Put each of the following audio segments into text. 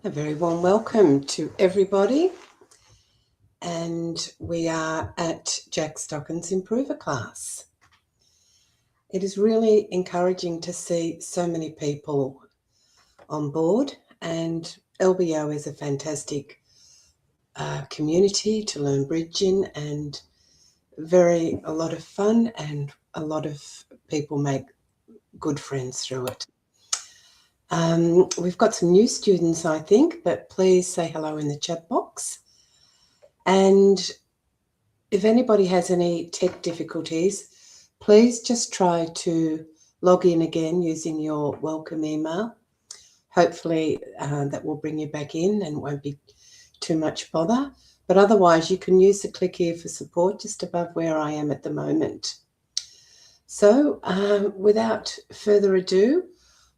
A very warm welcome to everybody, and we are at Jack Stockin's Improver class. It is really encouraging to see so many people on board, and LBO is a fantastic community to learn bridge in, and a lot of fun, and a lot of people make good friends through it. We've got some new students, I think, but please say hello in the chat box. And if anybody has any tech difficulties, please just try to log in again using your welcome email. Hopefully that will bring you back in and won't be too much bother. But otherwise, you can use the click here for support just above where I am at the moment. So without further ado,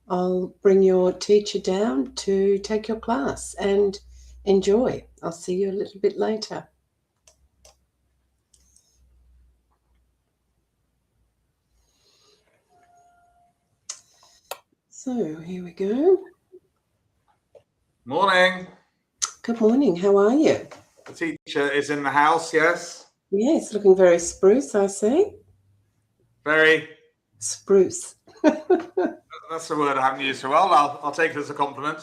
I'll bring your teacher down to take your class and enjoy. I'll see you a little bit later. So here we go. Morning. Good morning. How are you? The teacher is in the house, yes? Yes, looking very spruce, I see. Very spruce. That's a word I haven't used for a while. I'll take it as a compliment.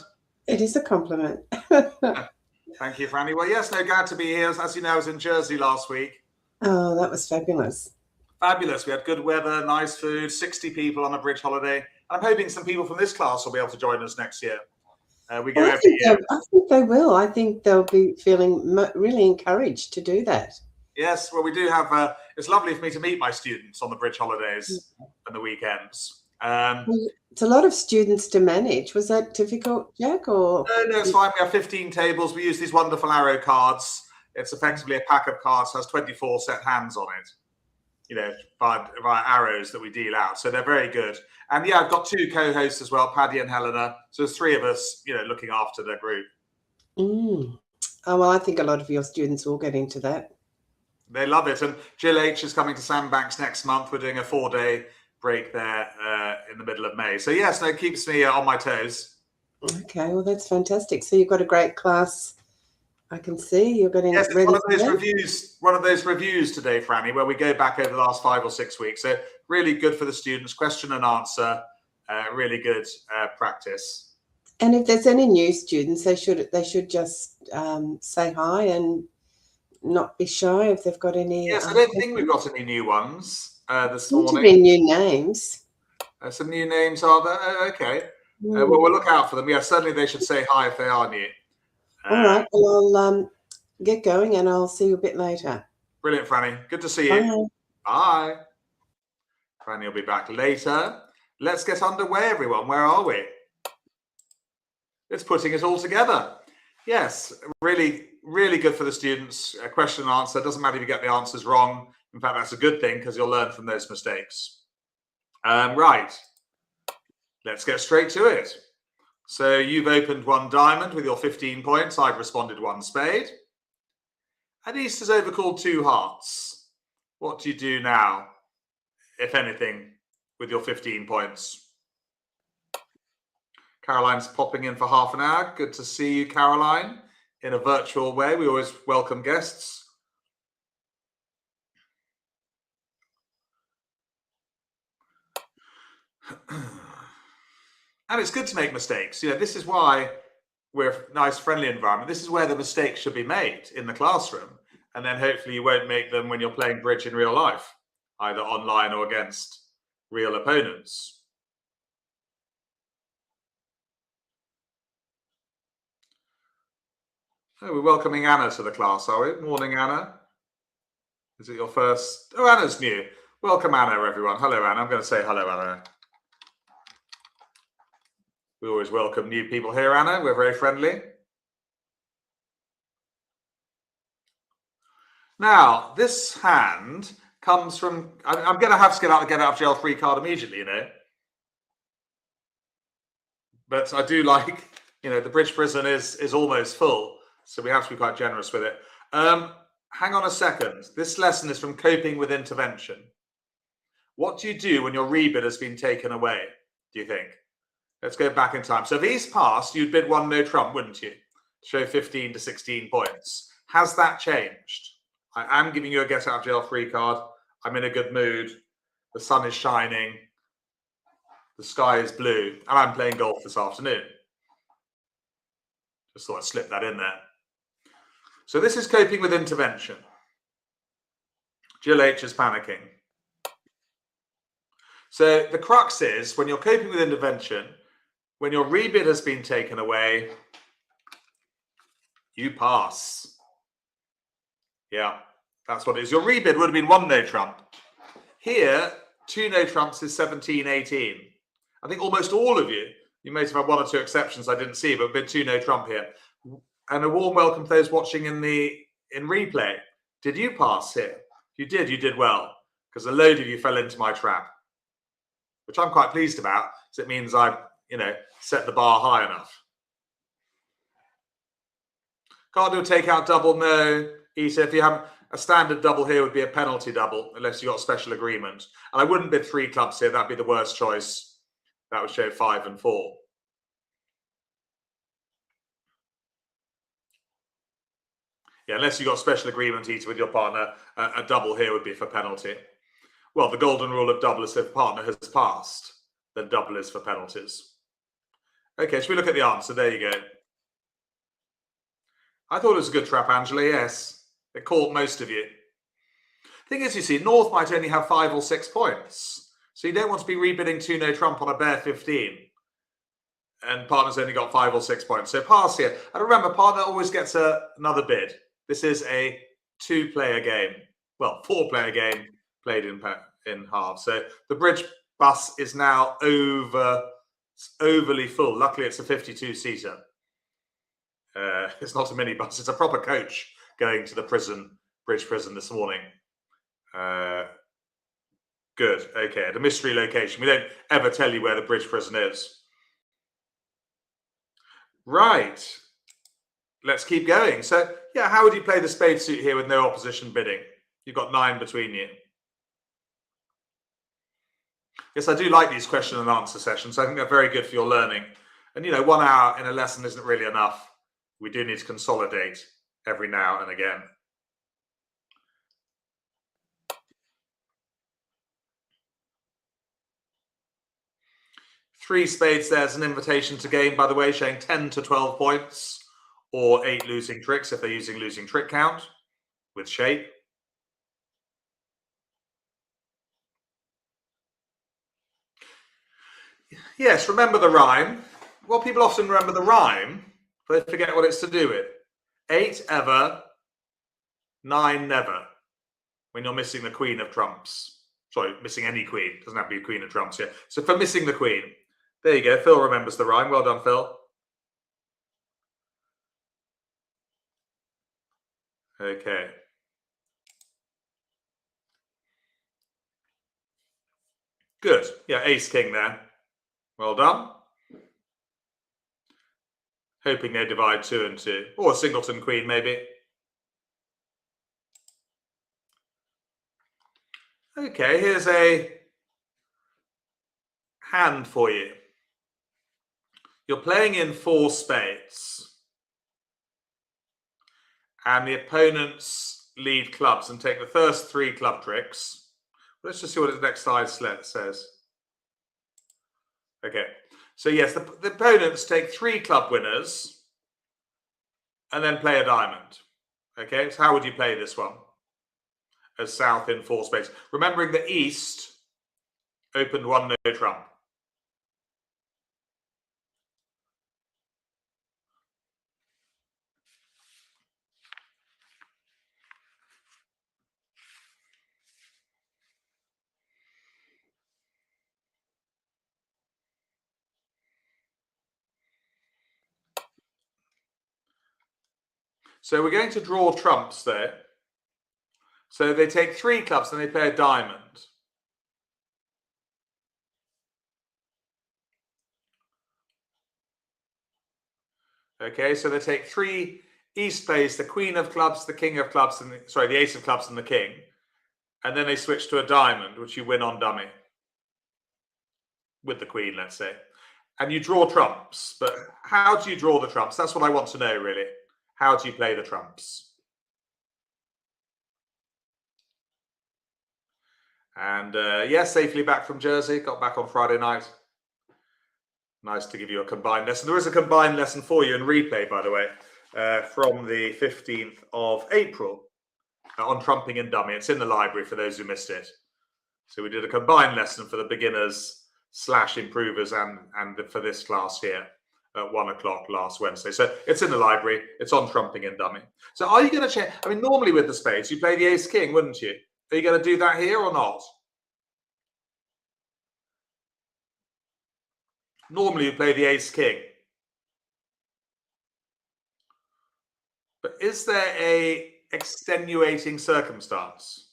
It is a compliment. Thank you, Franny. Well, yes, glad to be here. As you know, I was in Jersey last week. Oh, that was fabulous. Fabulous. We had good weather, nice food, 60 people on a bridge holiday. And I'm hoping some people from this class will be able to join us next year. We go every year. I think they will. I think they'll be feeling really encouraged to do that. Yes, well, we do have. It's lovely for me to meet my students on the bridge holidays and the weekends. It's a lot of students to manage. Was that difficult, Jack? Or no, it's fine. We have 15 tables. We use these wonderful arrow cards. It's effectively a pack of cards, has 24 set hands on it. You know, by arrows that we deal out. So they're very good. And yeah, I've got two co-hosts as well, Paddy and Helena. So there's three of us, looking after the group. Oh, well, I think a lot of your students will get into that. They love it. And Jill H is coming to Sandbanks next month. We're doing a 4-day break there in the middle of May. So yes, it keeps me on my toes. Okay, well, that's fantastic. So you've got a great class. I can see you're getting ready. One of those reviews today, Franny, where we go back over the last 5 or 6 weeks. So really good for the students, question and answer, really good practice. And if there's any new students, they should just say hi and not be shy if they've got any. Yes, I don't think we've got any new ones this morning. To be new names. Some new names are there? Okay. Well, we'll look out for them. Yeah, certainly they should say hi if they are new. All right. Well, I'll get going and I'll see you a bit later. Brilliant, Franny. Good to see you. Bye. Franny will be back later. Let's get underway, everyone. Where are we? It's putting it all together. Yes, really, really good for the students. A question and answer. Doesn't matter if you get the answers wrong. In fact, that's a good thing because you'll learn from those mistakes. Right. Let's get straight to it. So you've opened one diamond with your 15 points. I've responded one spade. And East has overcalled 2 hearts. What do you do now, if anything, with your 15 points? Caroline's popping in for half an hour. Good to see you, Caroline, in a virtual way. We always welcome guests. And it's good to make mistakes. This is why we're a nice, friendly environment. This is where the mistakes should be made in the classroom. And then hopefully you won't make them when you're playing bridge in real life, either online or against real opponents. So we're welcoming Anna to the class, are we? Morning, Anna. Is it your first? Oh, Anna's new. Welcome, Anna, everyone. Hello, Anna. I'm going to say hello, Anna. We always welcome new people here, Anna. We're very friendly. Now, this hand comes from... I'm going to have to get out of jail free card immediately, But I do like, the bridge prison is almost full, so we have to be quite generous with it. Hang on a second. This lesson is from Coping with Intervention. What do you do when your rebid has been taken away, do you think? Let's go back in time. So if he's passed, you'd bid one no trump, wouldn't you? Show 15 to 16 points. Has that changed? I am giving you a get out of jail free card. I'm in a good mood. The sun is shining. The sky is blue. And I'm playing golf this afternoon. Just thought I'd slip that in there. So this is coping with intervention. Jill H is panicking. So the crux is, when you're coping with intervention, when your rebid has been taken away, you pass. Yeah, that's what it is. Your rebid would have been one no trump. Here, two no trumps is 17-18. I think almost all of you may have had one or two exceptions I didn't see, but bid two no trump here. And a warm welcome to those watching in replay. Did you pass here? You did well, because a load of you fell into my trap, which I'm quite pleased about, because it means I, set the bar high enough. Can't do a takeout double, no. Isa, if you have a standard double here, would be a penalty double, unless you got a special agreement. And I wouldn't bid three clubs here. That'd be the worst choice. That would show 5 and 4. Yeah, unless you got a special agreement, Isa, with your partner, a double here would be for penalty. Well, the golden rule of double is if partner has passed, then double is for penalties. Okay, should we look at the answer? There you go. I thought it was a good trap, Angela. Yes, it caught most of you. Thing is, you see, North might only have 5 or 6 points. So you don't want to be rebidding two no trump on a bare 15. And partner's only got 5 or 6 points. So pass here. And remember, partner always gets another bid. This is a 2-player game. Well, 4-player game played in half. So the bridge bus is now overly full. Luckily, it's a 52-seater. It's not a minibus. It's a proper coach going to the bridge prison this morning. Good. Okay. At a mystery location. We don't ever tell you where the bridge prison is. Right. Let's keep going. So, yeah, how would you play the spade suit here with no opposition bidding? You've got 9 between you. Yes, I do like these question and answer sessions. I think they're very good for your learning. And, 1 hour in a lesson isn't really enough. We do need to consolidate every now and again. Three spades, there's an invitation to game, by the way, showing 10 to 12 points or 8 losing tricks if they're using losing trick count with shape. Yes, remember the rhyme. Well, people often remember the rhyme, but they forget what it's to do with. 8 ever, 9 never, when you're missing the queen of trumps. Sorry, missing any queen. Doesn't have to be a queen of trumps here. So for missing the queen. There you go. Phil remembers the rhyme. Well done, Phil. Okay. Good. Yeah, ace king there. Well done. Hoping they divide 2 and 2. Or a singleton queen, maybe. Okay, here's a hand for you. You're playing in 4 spades. And the opponents lead clubs and take the first 3 club tricks. Let's just see what his next side says. Okay, so yes, the opponents take 3 club winners and then play a diamond. Okay, so how would you play this one? As south in 4 spades. Remembering the east opened 1 no trump. So we're going to draw trumps there. So they take 3 clubs and they play a diamond. Okay, so they take 3 east plays, the queen of clubs, the king of clubs, and the ace of clubs and the king. And then they switch to a diamond, which you win on dummy. With the queen, let's say. and you draw trumps. But how do you draw the trumps? That's what I want to know, really. How do you play the trumps? And yes, safely back from Jersey. Got back on Friday night. Nice to give you a combined lesson. There is a combined lesson for you in replay, by the way, from the 15th of April on trumping and dummy. It's in the library for those who missed it. So we did a combined lesson for the beginners / improvers and for this class here at 1 o'clock last Wednesday. So it's in the library. It's on trumping and dummy. So are you going to change? I mean, normally with the spades, you play the ace king, wouldn't you? Are you going to do that here or not? Normally you play the ace king. But is there a extenuating circumstance?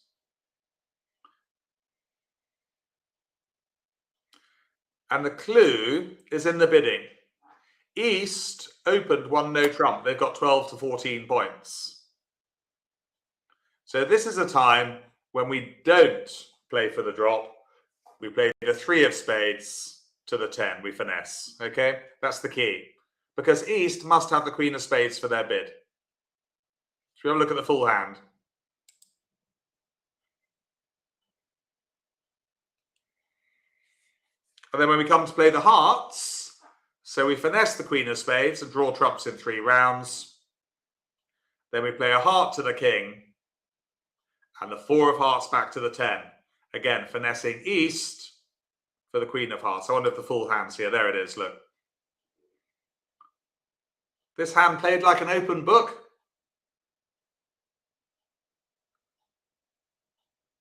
And the clue is in the bidding. East opened 1 no trump. They've got 12 to 14 points. So this is a time when we don't play for the drop. We play the 3 of spades to the 10. We finesse. Okay, that's the key. Because East must have the queen of spades for their bid. Should we have a look at the full hand? And then when we come to play the hearts, so we finesse the queen of spades and draw trumps in 3 rounds. Then we play a heart to the king and the 4 of hearts back to the 10. Again, finessing East for the queen of hearts. I wonder if the full hand's here. There it is, look. This hand played like an open book.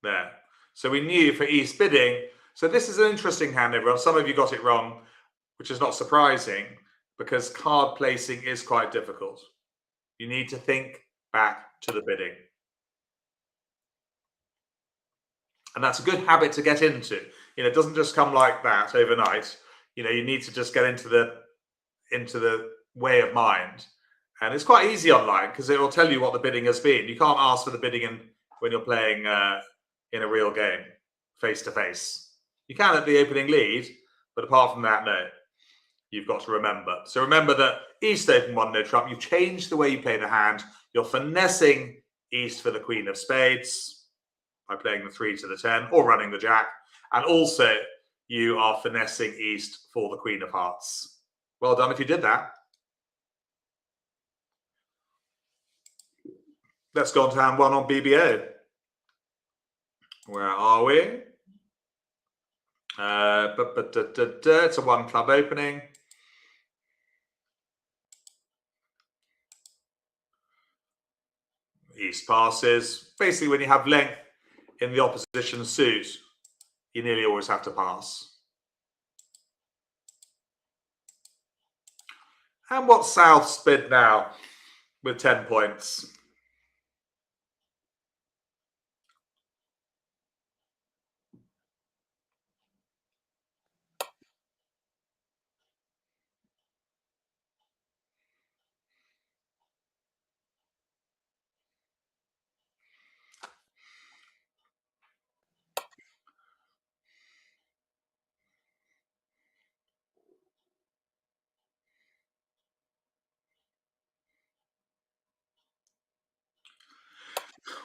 There. So we knew for East bidding. So this is an interesting hand, everyone. Some of you got it wrong, which is not surprising because card placing is quite difficult. You need to think back to the bidding. And that's a good habit to get into. You know, it doesn't just come like that overnight. You know, you need to just get into the way of mind. And it's quite easy online because it will tell you what the bidding has been. You can't ask for the bidding when you're playing in a real game, face to face. You can at the opening lead, but apart from that, no. You've got to remember. So remember that East open 1 no trump. You change the way you play the hand. You're finessing East for the queen of spades by playing the 3 to the 10 or running the jack. And also you are finessing East for the queen of hearts. Well done if you did that. Let's go on to hand 1 on BBO. Where are we? It's a 1 club opening. East passes. Basically, when you have length in the opposition suit, you nearly always have to pass. And what's South's bid now with 10 points?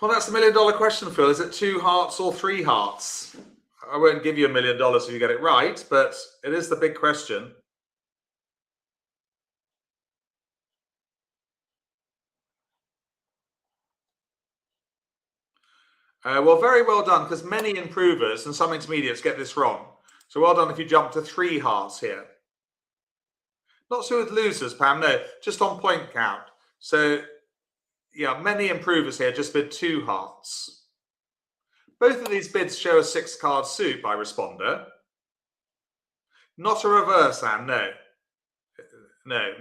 Well, that's the $1 million question, Phil. Is it 2 hearts or 3 hearts? I won't give you $1 million if you get it right, but it is the big question. Well, very well done, because many improvers and some intermediates get this wrong. So well done if you jump to 3 hearts here. Not so with losers, Pam, no, just on point count. So, yeah, many improvers here just bid 2 hearts. Both of these bids show a 6-card suit by responder. Not a reverse hand, no. No.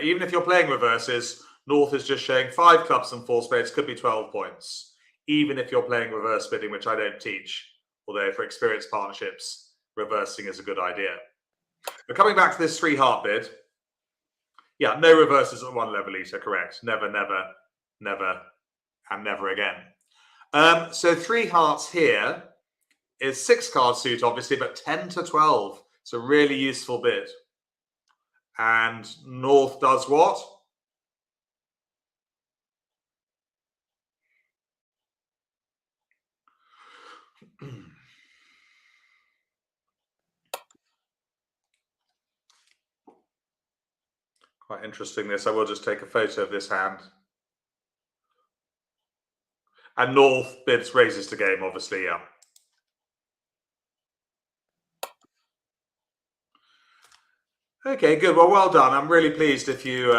Even if you're playing reverses, North is just showing 5 clubs and 4 spades, could be 12 points. Even if you're playing reverse bidding, which I don't teach, although for experienced partnerships, reversing is a good idea. But coming back to this 3-heart bid, yeah, no reverses at 1 level either, correct. Never, and never again. So 3 hearts here is 6-card suit, obviously, but 10 to 12. It's a really useful bit. And North does what? Quite interesting this. I will just take a photo of this hand. And North bids raises to game, obviously, yeah. Okay, good. Well done. I'm really pleased if you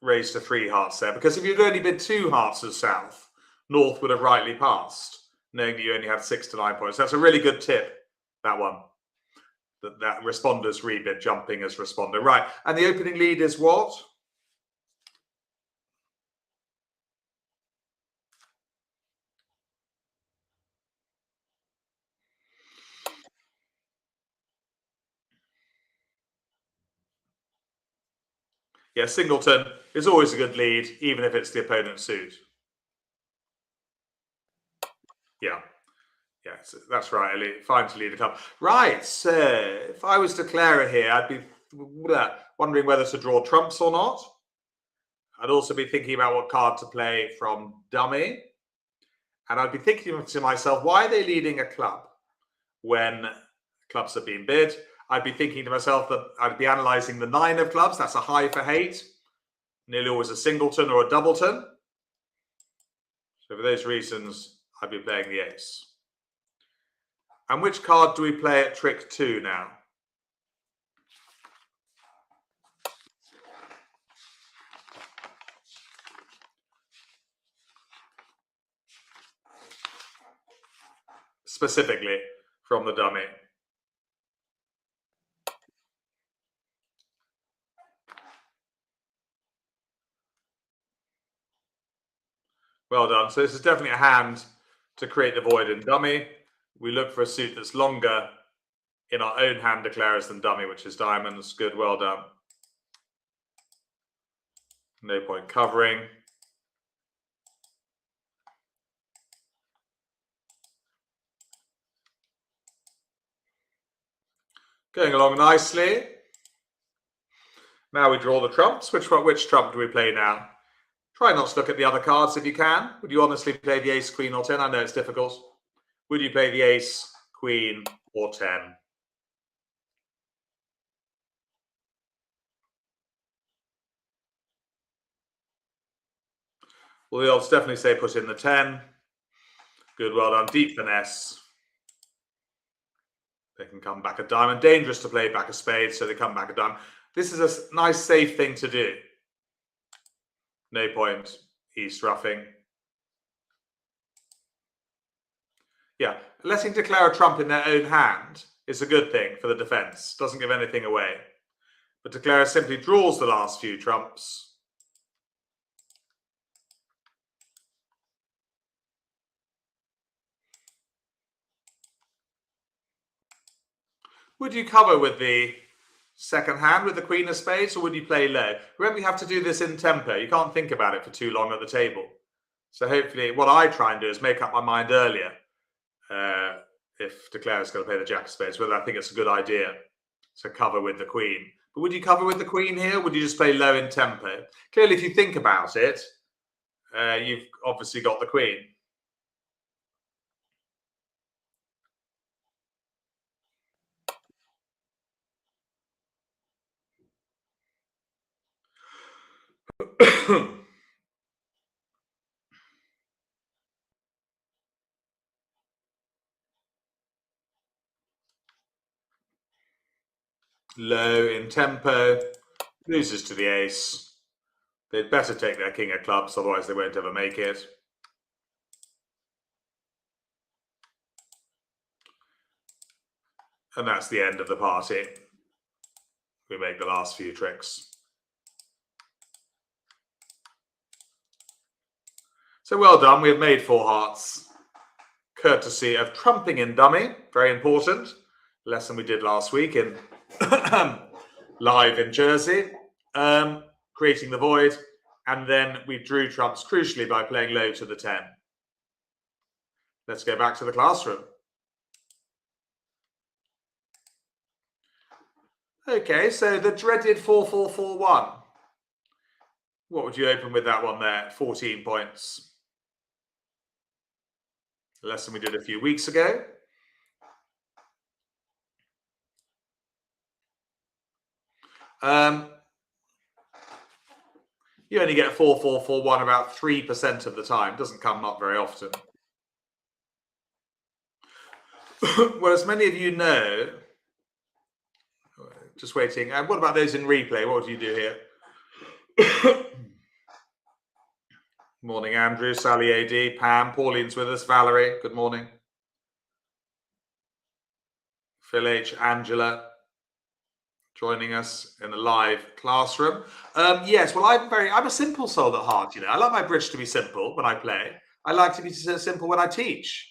raised to 3 hearts there, because if you'd only bid 2 hearts as South, North would have rightly passed, knowing that you only had 6 to 9 points. That's a really good tip, that one. That responders rebid jumping as responder. Right, and the opening lead is what? Yeah, singleton is always a good lead, even if it's the opponent's suit. Yeah. Yes, that's right, Ellie. Fine to lead a club. Right, so if I was declarer here, I'd be wondering whether to draw trumps or not. I'd also be thinking about what card to play from dummy. And I'd be thinking to myself, why are they leading a club when clubs are being bid? I'd be thinking to myself that I'd be analysing the 9 of clubs. That's a high for hate. Nearly always a singleton or a doubleton. So for those reasons, I'd be playing the ace. And which card do we play at trick 2 now? Specifically from the dummy. Well done. So this is definitely a hand to create the void in dummy. We look for a suit that's longer in our own hand declarers than dummy, which is diamonds. Good, well done. No point covering. Going along nicely. Now we draw the trumps. Which trump do we play now? Try not to look at the other cards if you can. Would you honestly play the ace, queen, or 10? I know it's difficult. Would you play the ace, queen, or 10? Well, the odds definitely say put in the 10. Good, well done. Deep finesse. They can come back a diamond. Dangerous to play back a spade, so they come back a diamond. This is a nice, safe thing to do. No point east roughing. Yeah, letting declare a trump in their own hand is a good thing for the defense. Doesn't give anything away. But declare simply draws the last few trumps. Would you cover with the second hand with the queen of spades, or would you play low? Remember, you have to do this in tempo. You can't think about it for too long at the table. So hopefully what I try and do is make up my mind earlier if declare is going to play the jack of spades, whether I think it's a good idea to cover with the queen. But would you cover with the queen here? Would you just play low in tempo? Clearly, if you think about it, you've obviously got the queen. Low in tempo, loses to the ace. They'd better take their king of clubs, otherwise they won't ever make it. And that's the end of the party. We make the last few tricks. So well done, we have made 4 hearts. Courtesy of trumping in dummy, very important. Lesson we did last week in live in Jersey. Creating the void, and then we drew trumps crucially by playing low to the 10. Let's go back to the classroom. Okay, so the dreaded 4441. What would you open with that one there? 14 points. The lesson we did a few weeks ago. You only get 4441 about 3% of the time. Doesn't come up very often. Well, as many of you know, just waiting. And what about those in replay? What do you do here? Morning, Andrew, Sally AD, Pam, Pauline's with us, Valerie, good morning. Phil H, Angela, joining us in a live classroom. Yes, well, I'm a simple soul at heart, you know. I like my bridge to be simple when I play. I like to be simple when I teach.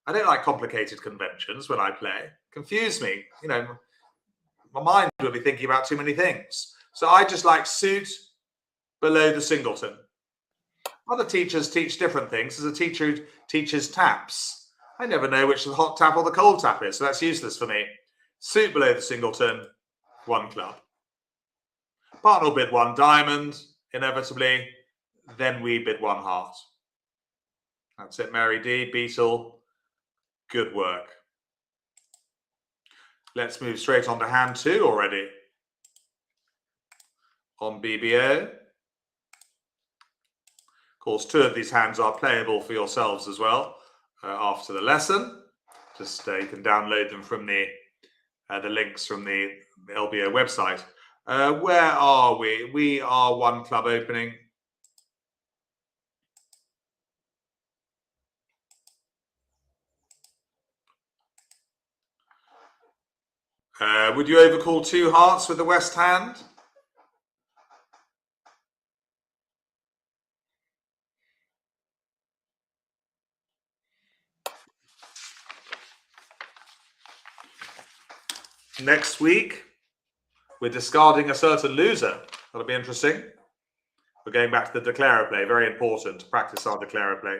I don't like complicated conventions when I play. Confuse me, you know. My mind will be thinking about too many things. So I just like suit below the singleton. Other teachers teach different things. As a teacher who teaches taps, I never know which the hot tap or the cold tap is, so that's useless for me. Suit below the singleton, 1 club. Partner will bid 1 diamond, inevitably. Then we bid 1 heart. That's it, Mary D, Beetle. Good work. Let's move straight on to hand 2 already. On BBO. Of course, 2 of these hands are playable for yourselves as well after the lesson. Just you can download them from the links from the LBO website. Where are we? We are 1 club opening. Would you overcall 2 hearts with the West hand? Next week, we're discarding a certain loser. That'll be interesting. We're going back to the declarer play. Very important to practice our declarer play.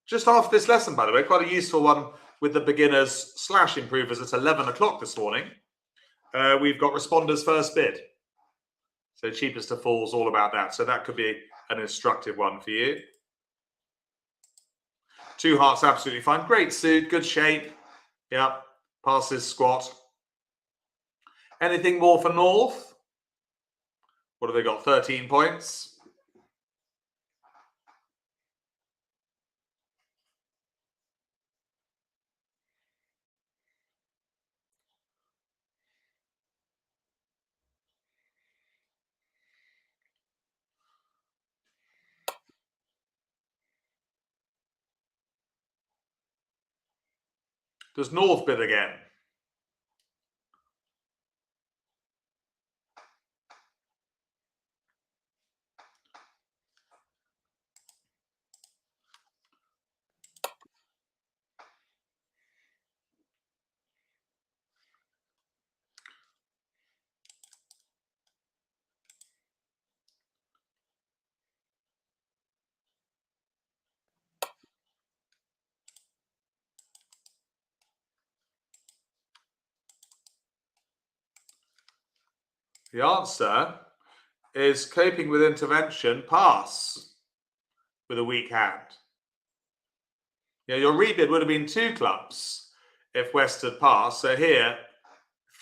Just after this lesson, by the way, quite a useful one with the beginners / improvers at 11 o'clock this morning. We've got responders first bid. So cheapest to falls, all about that. So that could be an instructive one for you. 2 hearts, absolutely fine. Great suit, good shape. Yeah, passes, squat. Anything more for North? What have they got? 13 points. Does North bid again? The answer is coping with intervention, pass with a weak hand. Yeah, your rebid would have been 2 clubs if West had passed. So here,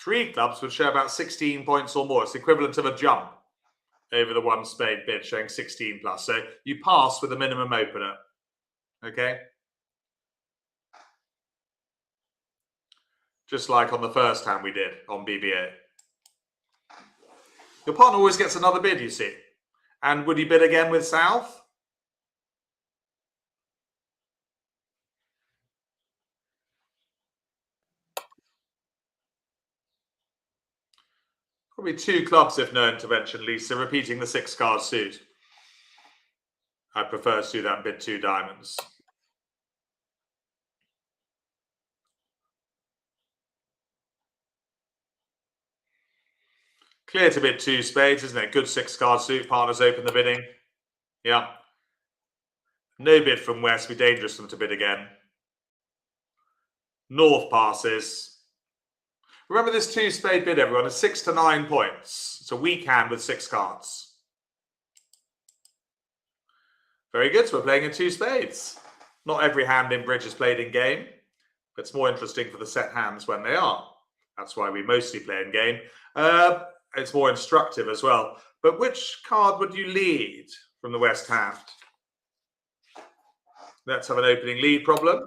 3 clubs would show about 16 points or more. It's the equivalent of a jump over the 1 spade bid, showing 16 plus. So you pass with a minimum opener. Okay? Just like on the first hand we did on BBA. Your partner always gets another bid, you see. And would he bid again with South? Probably 2 clubs if no intervention, Lisa, repeating the 6 card suit. I prefer to do that and bid 2 diamonds. Clear to bid 2 spades, isn't it? Good 6 card suit. Partners open the bidding. Yeah. No bid from West. Be dangerous for them to bid again. North passes. Remember this 2-spade bid, everyone, is 6 to 9 points. It's a weak hand with 6 cards. Very good, so we're playing in 2 spades. Not every hand in bridge is played in game. It's more interesting for the set hands when they are. That's why we mostly play in game. It's more instructive as well. But which card would you lead from the West hand? Let's have an opening lead problem.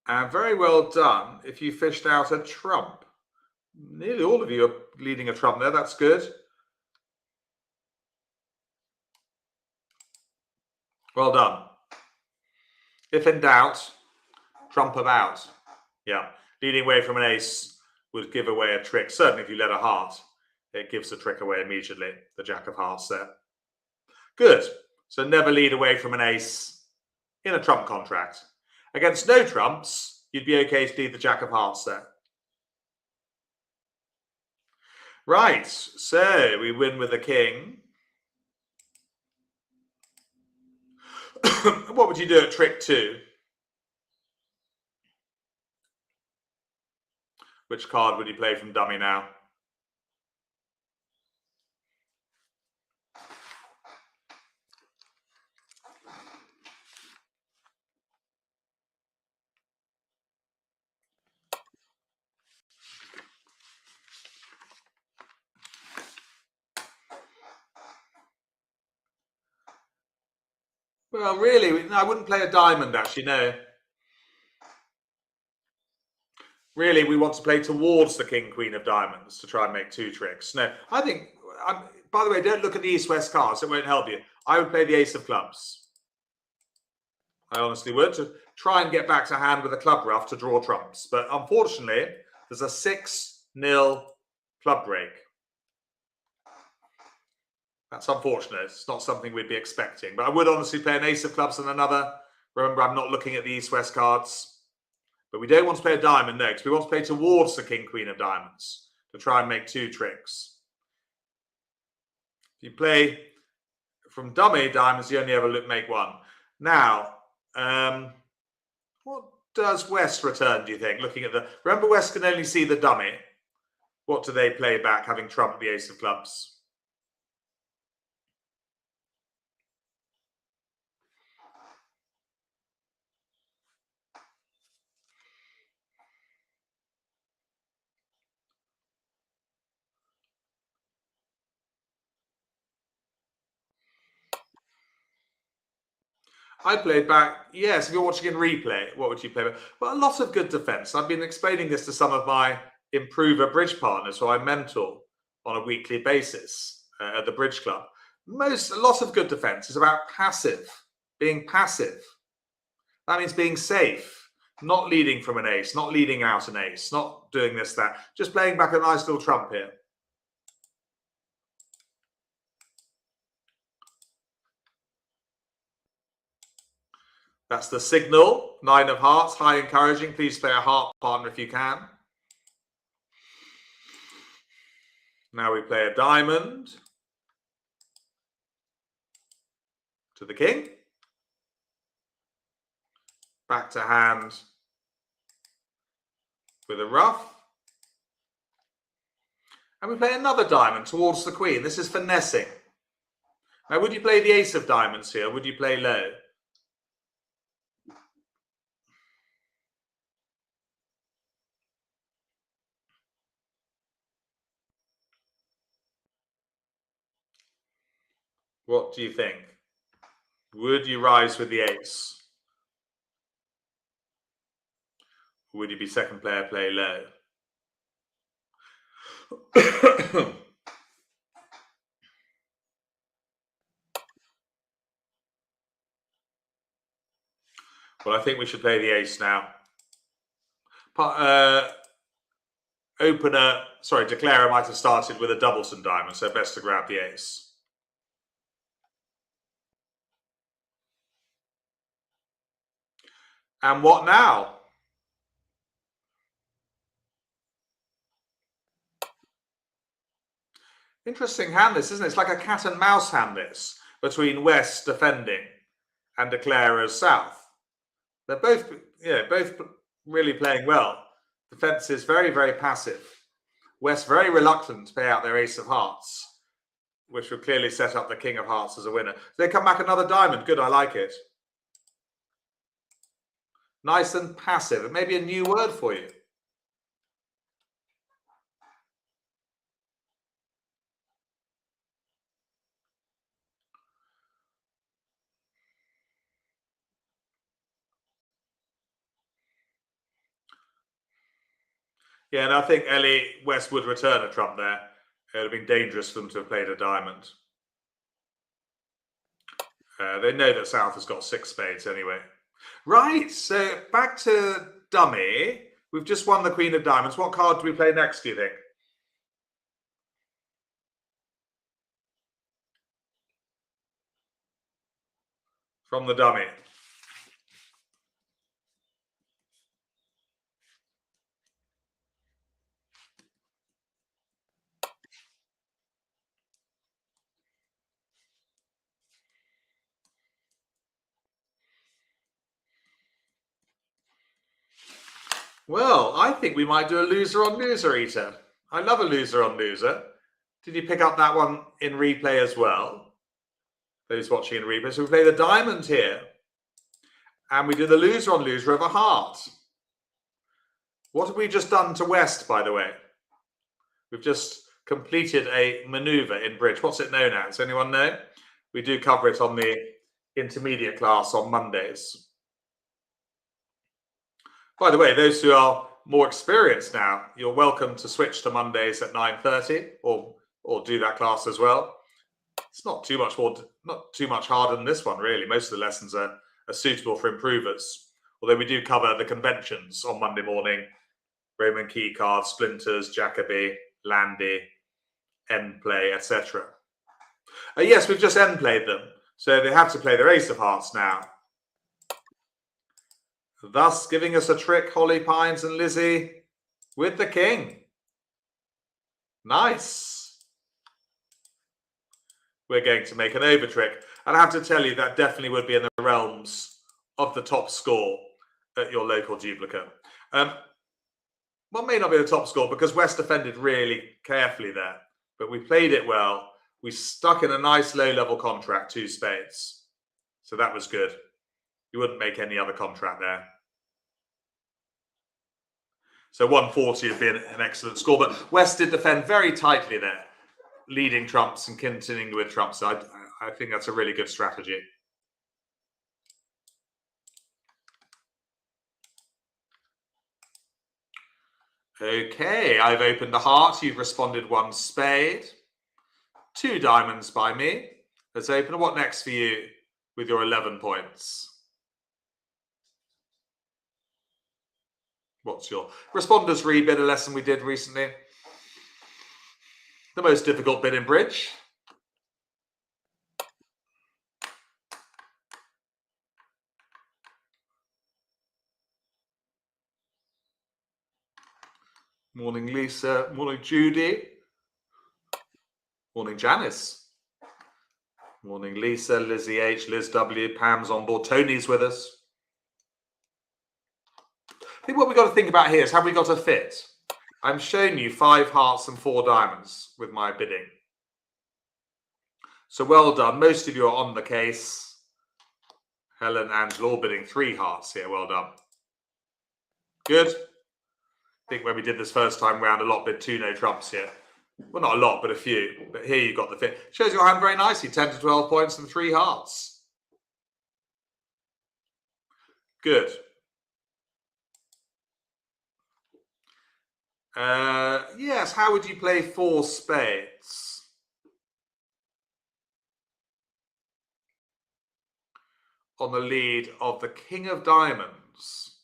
And very well done if you fished out a trump. Nearly all of you are leading a trump there. That's good. Well done. If in doubt, trump about. Yeah, leading away from an ace would give away a trick. Certainly if you led a heart, it gives the trick away immediately, the jack of hearts there. Good. So never lead away from an ace in a trump contract. Against no trumps, you'd be okay to lead the jack of hearts there. Right, so we win with the king. What would you do at trick 2? Which card would you play from dummy now? Well, really, I wouldn't play a diamond, actually, no. Really, we want to play towards the king, queen of diamonds to try and make 2 tricks. No, I think, by the way, don't look at the east-west cards. It won't help you. I would play the ace of clubs. I honestly would, to try and get back to hand with a club ruff to draw trumps. But unfortunately, there's a 6-0 club break. That's unfortunate. It's not something we'd be expecting. But I would honestly play an ace of clubs and another. Remember, I'm not looking at the east-west cards. But we don't want to play a diamond next. We want to play towards the king, queen of diamonds to try and make 2 tricks. If you play from dummy diamonds, you only ever make 1. Now, what does West return, do you think? Looking at the... Remember, West can only see the dummy. What do they play back, having trumped the ace of clubs? I played back, yes, if you're watching in replay, what would you play back? Well, a lot of good defense. I've been explaining this to some of my improver bridge partners who I mentor on a weekly basis at the bridge club. A lot of good defense is about passive, being passive. That means being safe, not leading from an ace, not leading out an ace, not doing this, that, just playing back a nice little trump here. That's the signal. 9 of hearts, high encouraging. Please play a heart partner if you can. Now we play a diamond to the king. Back to hand with a ruff. And we play another diamond towards the queen. This is finessing. Now, would you play the ace of diamonds here? Would you play low? What do you think? Would you rise with the ace? Or would you be second player, play low? Well, I think we should play the ace now. Declarer might have started with a Doubleton diamond, so best to grab the ace. And what now? Interesting hand this, isn't it? It's like a cat and mouse hand this, between West defending and declarers South. They're both really playing well. Defense is very, very passive. West very reluctant to pay out their ace of hearts, which would clearly set up the king of hearts as a winner. They come back another diamond. Good, I like it. Nice and passive. It may be a new word for you. Yeah, and I think Ellie West would return a trump there. It would have been dangerous for them to have played a diamond. They know that South has got 6 spades anyway. Right, so back to dummy. We've just won the Queen of Diamonds. What card do we play next, do you think? From the dummy. Well, I think we might do a loser on loser, Eater. I love a loser on loser. Did you pick up that one in replay as well? Those watching in replay. So we play the diamond here. And we do the loser on loser of a heart. What have we just done to West, by the way? We've just completed a maneuver in bridge. What's it known as? Anyone know? We do cover it on the intermediate class on Mondays. By the way, those who are more experienced now, you're welcome to switch to Mondays at 9:30 or do that class as well. It's not too much harder than this one, really. Most of the lessons are suitable for improvers. Although we do cover the conventions on Monday morning: Roman key cards, splinters, Jacoby, Landy, end play, etc. Yes, we've just end played them, so they have to play their ace of hearts now. Thus giving us a trick, Holly Pines and Lizzie, with the king. Nice. We're going to make an over trick. And I have to tell you, that definitely would be in the realms of the top score at your local duplicate. Well, may not be the top score because West defended really carefully there. But we played it well. We stuck in a nice low-level contract, 2 spades. So that was good. You wouldn't make any other contract there. So 140 would be an excellent score. But West did defend very tightly there, leading trumps and continuing with trumps. So I think that's a really good strategy. Okay, I've opened a heart. You've responded 1 spade. 2 diamonds by me. Let's open. What next for you with your 11 points? What's your responders rebid, a lesson we did recently? The most difficult bit in bridge. Morning, Lisa. Morning, Judy. Morning, Janice. Morning, Lisa, Lizzie H, Liz W, Pam's on board. Tony's with us. I think what we've got to think about here is, have we got a fit? I'm showing you 5 hearts and 4 diamonds with my bidding. So well done. Most of you are on the case. Helen, Angela, all bidding 3 hearts here. Well done. Good. I think when we did this first time round, a lot bid 2 no trumps here. Well, not a lot, but a few. But here you got the fit. Shows your hand very nicely. 10 to 12 points and 3 hearts. Good. Yes, how would you play 4 spades? On the lead of the King of Diamonds.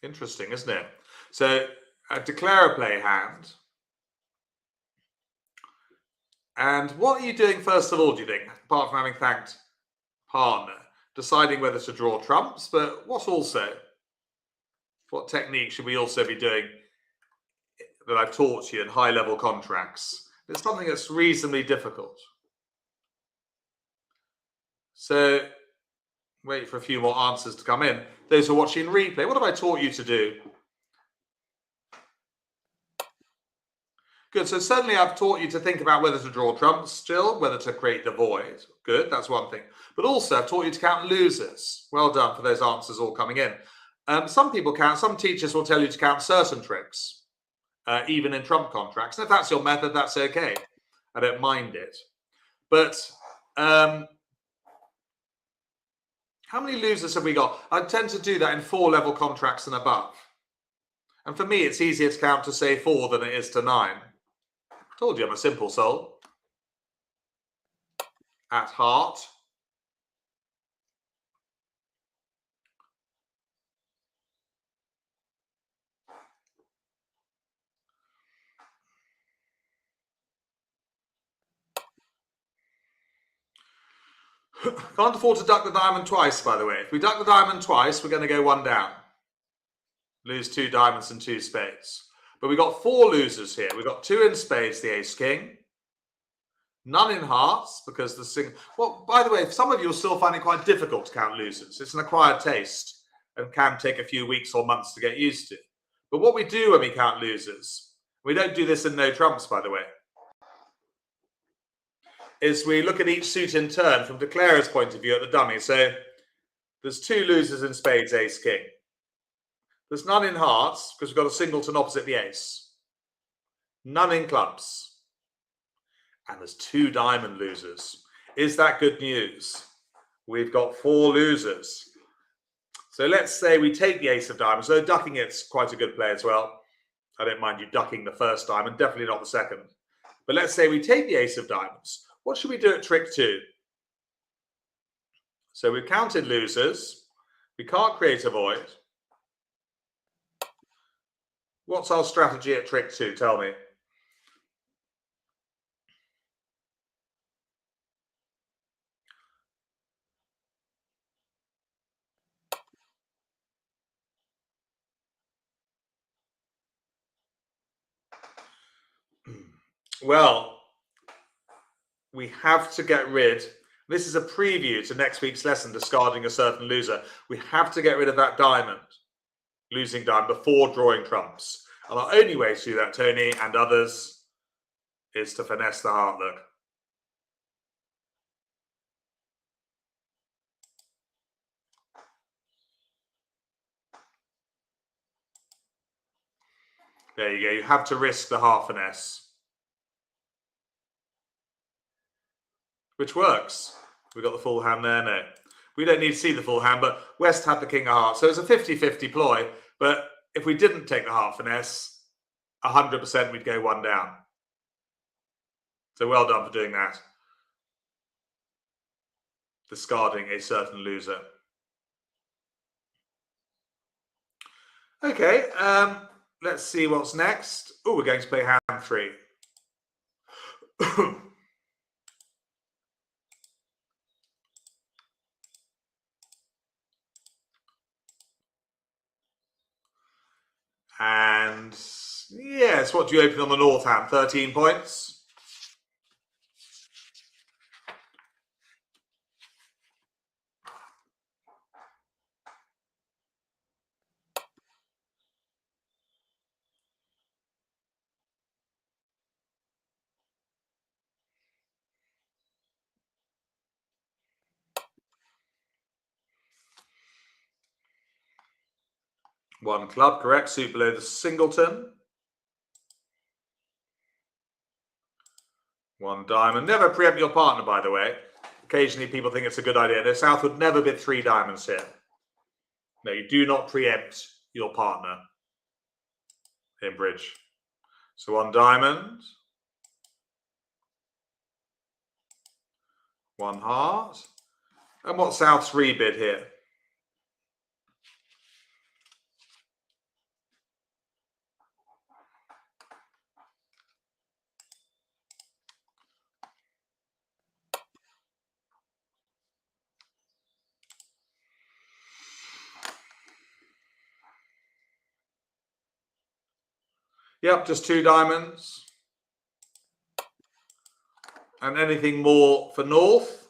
Interesting, isn't it? So, declare a play hand. And what are you doing first of all, do you think? Apart from having thanked partner. deciding whether to draw trumps, but what technique should we also be doing that I've taught you in high-level contracts? It's something that's reasonably difficult. So wait for a few more answers to come in. Those who are watching replay, what have I taught you to do? Good. So certainly I've taught you to think about whether to draw trumps still, whether to create the void. Good. That's one thing. But also I've taught you to count losers. Well done for those answers all coming in. Some teachers will tell you to count certain tricks, even in trump contracts. And if that's your method, that's okay. I don't mind it. But how many losers have we got? I tend to do that in 4-level contracts and above. And for me, it's easier to count to say 4 than it is to 9. Told you I'm a simple soul. At heart. Can't afford to duck the diamond twice, by the way. If we duck the diamond twice, we're going to go 1 down. Lose 2 diamonds and 2 spades. But we've got 4 losers here. We've got 2 in spades, the ace king. None in hearts, because the single... Well, by the way, some of you will still find it quite difficult to count losers. It's an acquired taste and can take a few weeks or months to get used to. But what we do when we count losers, we don't do this in no trumps, by the way, is we look at each suit in turn from declarer's point of view at the dummy. So there's 2 losers in spades, ace, king. There's none in hearts, because we've got a singleton opposite the ace. None in clubs. And there's 2 diamond losers. Is that good news? We've got 4 losers. So let's say we take the ace of diamonds. So ducking it's quite a good play as well. I don't mind you ducking the first diamond, definitely not the second. But let's say we take the ace of diamonds. What should we do at trick 2? So we've counted losers. We can't create a void. What's our strategy at trick 2? Tell me. Well, we have to get rid, this is a preview to next week's lesson, discarding a certain loser. We have to get rid of that diamond, losing diamond, before drawing trumps. And our only way to do that, Tony and others, is to finesse the heart look. There you go. You have to risk the heart finesse, which works. We've got the full hand there. No, we don't need to see the full hand, but West had the king of hearts. So it's a 50-50 ploy. But if we didn't take the heart finesse, 100% we'd go 1 down. So well done for doing that. Discarding a certain loser. Okay, let's see what's next. Oh, we're going to play hand 3. And yes, what do you open on the north hand? 13 points. One club, correct. Suit below the singleton. 1 diamond. Never preempt your partner, by the way. Occasionally people think it's a good idea. The South would never bid 3 diamonds here. No, you do not preempt your partner in bridge. So 1 diamond. 1 heart. And what's South's rebid here? Yep, just 2 diamonds. And anything more for North?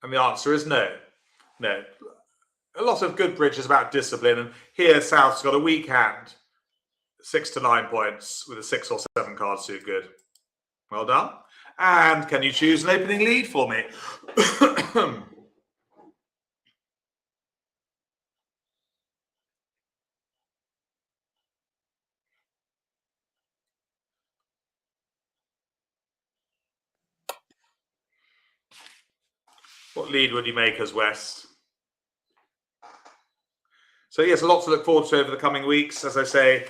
And the answer is no. No. A lot of good bridge is about discipline. And here, South's got a weak hand. 6 to 9 points with a 6 or 7 card suit. Good. Well done. And can you choose an opening lead for me? What lead would you make as West? So yes, a lot to look forward to over the coming weeks. As I say,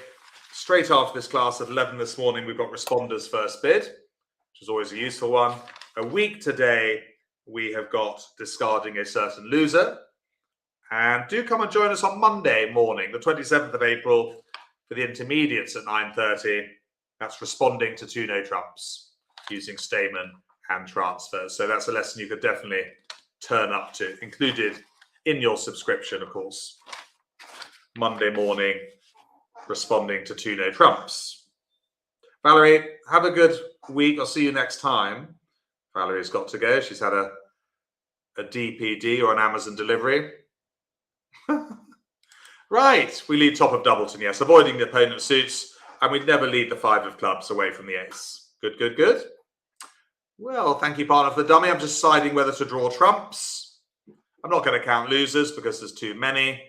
straight after this class at 11 this morning, we've got Responders First Bid, which is always a useful one. A week today, we have got Discarding a Certain Loser. And do come and join us on Monday morning, the 27th of April, for the intermediates at 9:30. That's Responding to 2 No Trumps using Stamen and Transfers. So that's a lesson you could definitely turn up to, included in your subscription, of course. Monday morning, Responding to 2 No Trumps. Valerie, have a good week. I'll see you next time. Valerie's got to go. She's had a DPD or an Amazon delivery. Right, we lead top of Doubleton, yes, avoiding the opponent's suits, and we'd never lead the 5 of clubs away from the ace. Good, good, good. Well, thank you, partner, for the dummy. I'm just deciding whether to draw trumps. I'm not going to count losers because there's too many.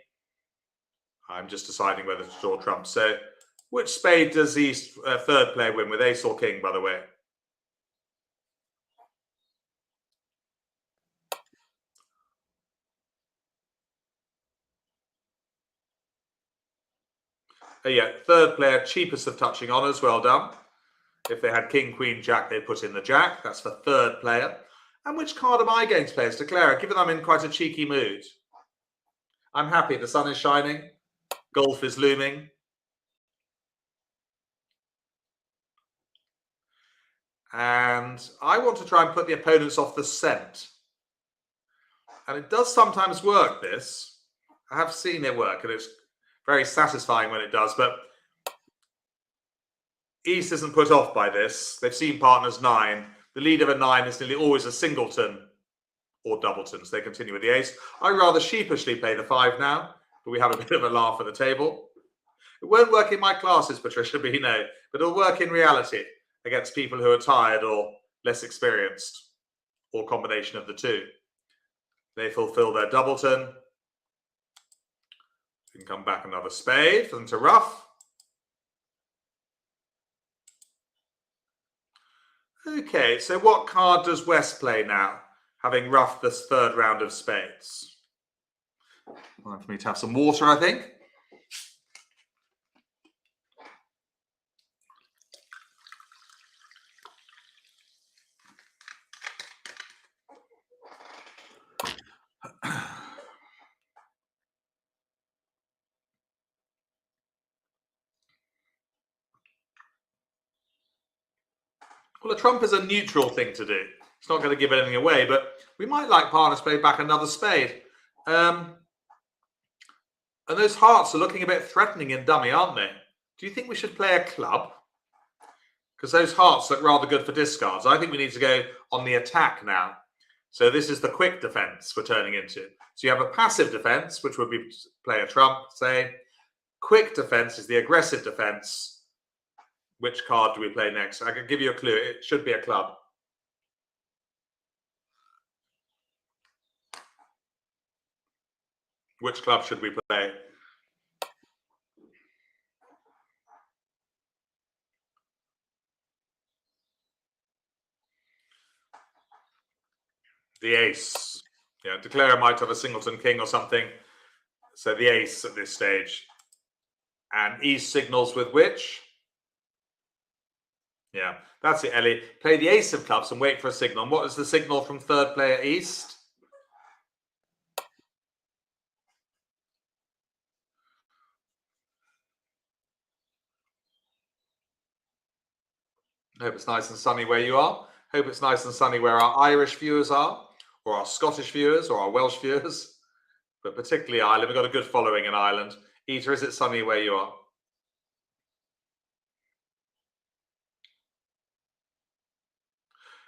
I'm just deciding whether to draw trumps. So, which spade does the third player win with, ace or king, by the way? Yeah, third player, cheapest of touching honours. Well done. If they had king, queen, jack, they'd put in the jack. That's for third player. And which card am I going to play as Declarer, given I'm in quite a cheeky mood? I'm happy. The sun is shining. Golf is looming. And I want to try and put the opponents off the scent. And it does sometimes work, this. I have seen it work, and it's very satisfying when it does. But East isn't put off by this. They've seen partners 9. The lead of a 9 is nearly always a singleton or doubleton, so they continue with the ace. I rather sheepishly play the 5 now, but we have a bit of a laugh at the table. It won't work in my classes, Patricia, but you know, but it'll work in reality against people who are tired or less experienced, or combination of the 2. They fulfill their doubleton. You can come back another spade for them to ruff. Okay, so what card does West play now, having roughed this third round of spades? Time for me to have some water, I think. Well, a trump is a neutral thing to do. It's not going to give anything away, but we might like partners play back another spade. And those hearts are looking a bit threatening in dummy, aren't they? Do you think we should play a club? Because those hearts look rather good for discards. I think we need to go on the attack now. So this is the quick defense we're turning into. So you have a passive defense, which would be play a trump, say. Quick defense is the aggressive defense. Which card do we play next? I can give you a clue. It should be a club. Which club should we play? The ace. Yeah, Declarer might have a singleton king or something. So the ace at this stage. And East signals with which? Yeah, that's it, Ellie. Play the ace of clubs and wait for a signal. And what is the signal from third player East? Hope it's nice and sunny where you are. Hope it's nice and sunny where our Irish viewers are, or our Scottish viewers, or our Welsh viewers. But particularly Ireland. We've got a good following in Ireland. Ita, is it sunny where you are?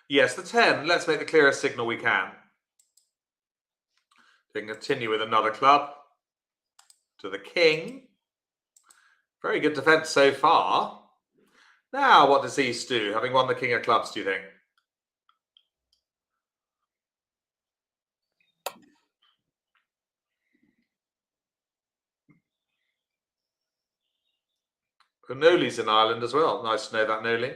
Yes, the 10. Let's make the clearest signal we can. We can continue with another club. To the king. Very good defence so far. Now, what does East do, having won the king of clubs, do you think? Noli's in Ireland as well. Nice to know that, Noli.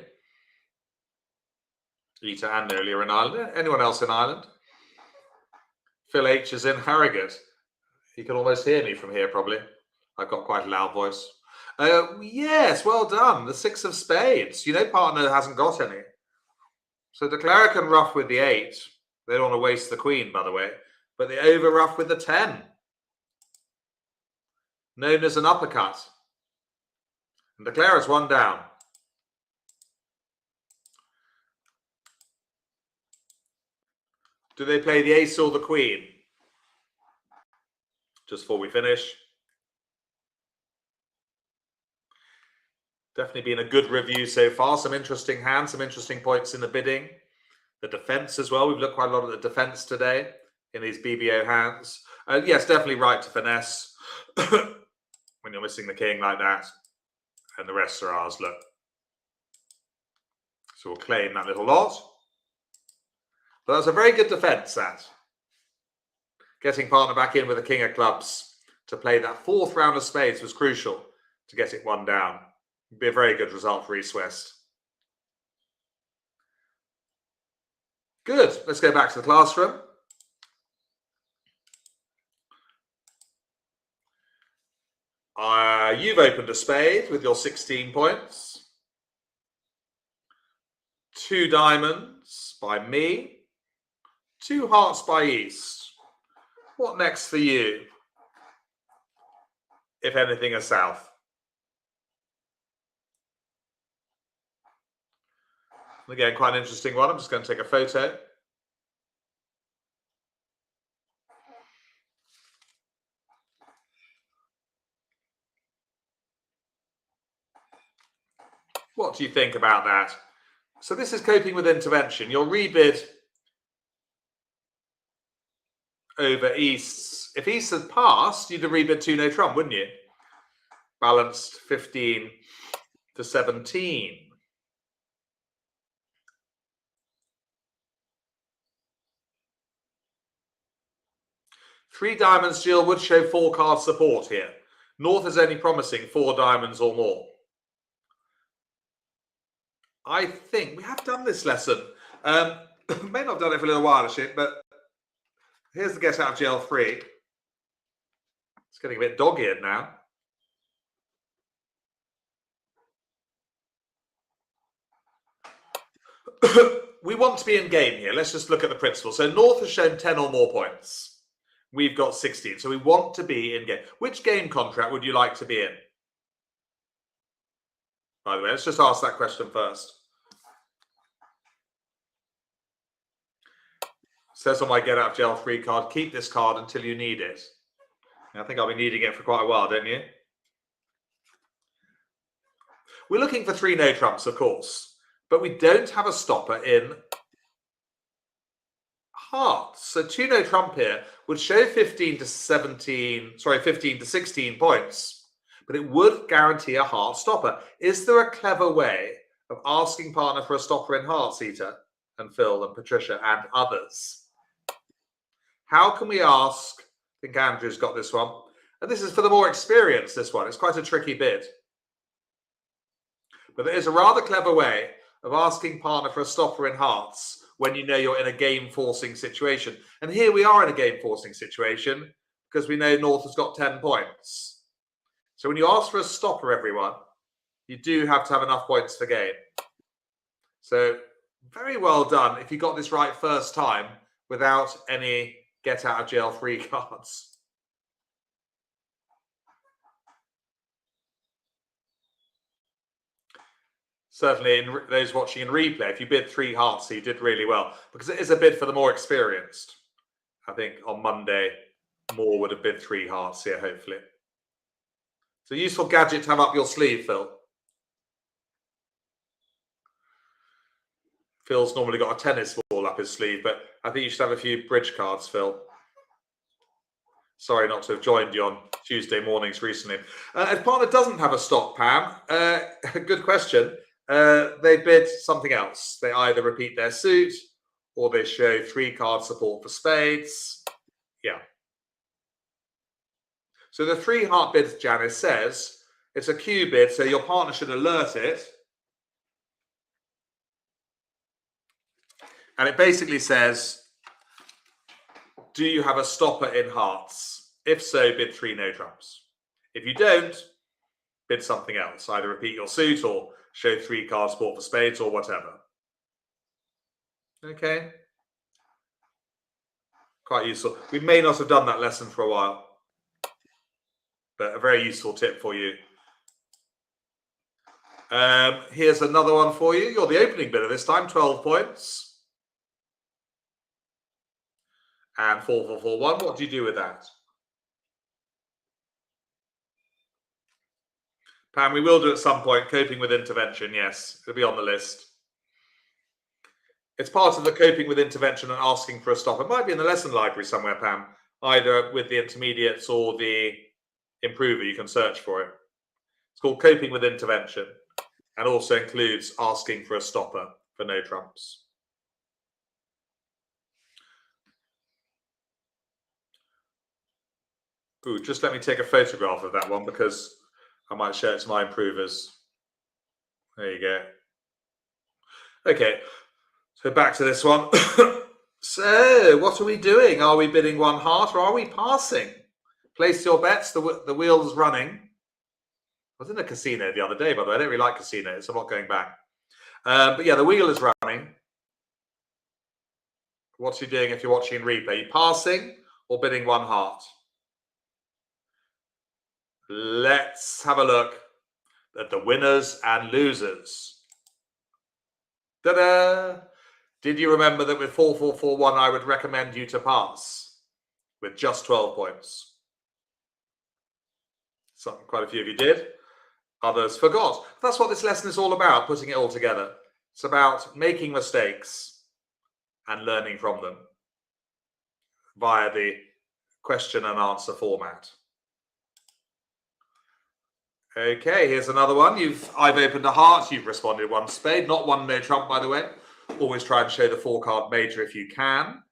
Ita and Noli are in Ireland. Anyone else in Ireland? Phil H is in Harrogate. He can almost hear me from here, probably. I've got quite a loud voice. Yes, well done. The 6 of spades. You know, partner hasn't got any. So declare can ruff with the 8. They don't want to waste the queen, by the way. But they over ruff with the 10. Known as an uppercut. And declare is 1 down. Do they play the ace or the queen? Just before we finish. Definitely been a good review so far. Some interesting hands, some interesting points in the bidding. The defense as well. We've looked quite a lot at the defense today in these BBO hands. Yes, definitely right to finesse when you're missing the king like that. And the rest are ours, look. So we'll claim that little lot. But that's a very good defense, that. Getting partner back in with the king of clubs to play that 4th round of spades was crucial to get it 1 down. It'd be a very good result for East West. Good. Let's go back to the classroom. You've opened a spade with your 16 points. 2 diamonds by me. 2 hearts by East. What next for you? If anything, a south. Again, quite an interesting one. I'm just going to take a photo. What do you think about that? So this is coping with intervention. Your rebid over East's. If East had passed, you'd have rebid 2 no trump, wouldn't you? Balanced 15 to 17. Three diamonds, Jill, would show 4 card support here. North is only promising 4 diamonds or more. I think we have done this lesson. May not have done it for a little while, but here's the get out of jail 3. It's getting a bit dog-eared now. We want to be in game here. Let's just look at the principle. So North has shown 10 or more points. We've got 16. So we want to be in game. Which game contract would you like to be in? By the way, let's just ask that question first. Says on my get out of jail 3 card, keep this card until you need it. I think I'll be needing it for quite a while, don't you? We're looking for 3 no trumps, of course, but we don't have a stopper in hearts. So 2 no trump here would show 15 to 16 points. But it would guarantee a heart stopper. Is there a clever way of asking partner for a stopper in hearts, Ita and Phil and Patricia and others? How can we ask? I think Andrew's got this one. And this is for the more experienced, this one. It's quite a tricky bid. But there is a rather clever way of asking partner for a stopper in hearts when you know you're in a game-forcing situation. And here we are in a game-forcing situation because we know North has got 10 points. So when you ask for a stopper, everyone, you do have to have enough points for game. So very well done if you got this right first time without any get out of jail 3 cards. Certainly, in those watching in replay, if you bid 3 hearts, you did really well, because it is a bid for the more experienced. I think on Monday, more would have bid 3 hearts here, hopefully. It's a useful gadget to have up your sleeve, Phil. Phil's normally got a tennis ball up his sleeve, but I think you should have a few bridge cards, Phil. Sorry not to have joined you on Tuesday mornings recently. If partner doesn't have a stop, Pam, good question. They bid something else. They either repeat their suit or they show 3 card support for spades. Yeah. So the 3 heart bid, Janice says, it's a Q bid, so your partner should alert it. And it basically says, do you have a stopper in hearts? If so, bid 3 no trumps. If you don't, bid something else. Either repeat your suit or show 3 card support for spades or whatever. Okay. Quite useful. We may not have done that lesson for a while, but a very useful tip for you. Here's another one for you. You're the opening bidder this time, 12 points. And 4441. What do you do with that? Pam, we will do at some point coping with intervention. Yes, it'll be on the list. It's part of the coping with intervention and asking for a stop. It might be in the lesson library somewhere, Pam, either with the intermediates or the improver. You can search for it. It's called coping with intervention and also includes asking for a stopper for no trumps. Ooh, just let me take a photograph of that one because I might show it to my improvers. There you go. Okay, so back to this one. So, what are we doing? Are we bidding 1 heart or are we passing? Place your bets. The wheel's running. I was in a casino the other day, by the way. I don't really like casinos, so I'm not going back. But yeah, the wheel is running. What's you doing if you're watching in replay? Are you passing or bidding 1 heart? Let's have a look at the winners and losers. Ta-da! Did you remember that with 4441 I would recommend you to pass with just 12 points? Quite a few of you did. Others forgot. That's what this lesson is all about, putting it all together. It's about making mistakes and learning from them via the question and answer format. Okay, here's another one. I've opened a heart. You've responded 1 spade, not 1 no trump, by the way. Always try and show the 4 card major if you can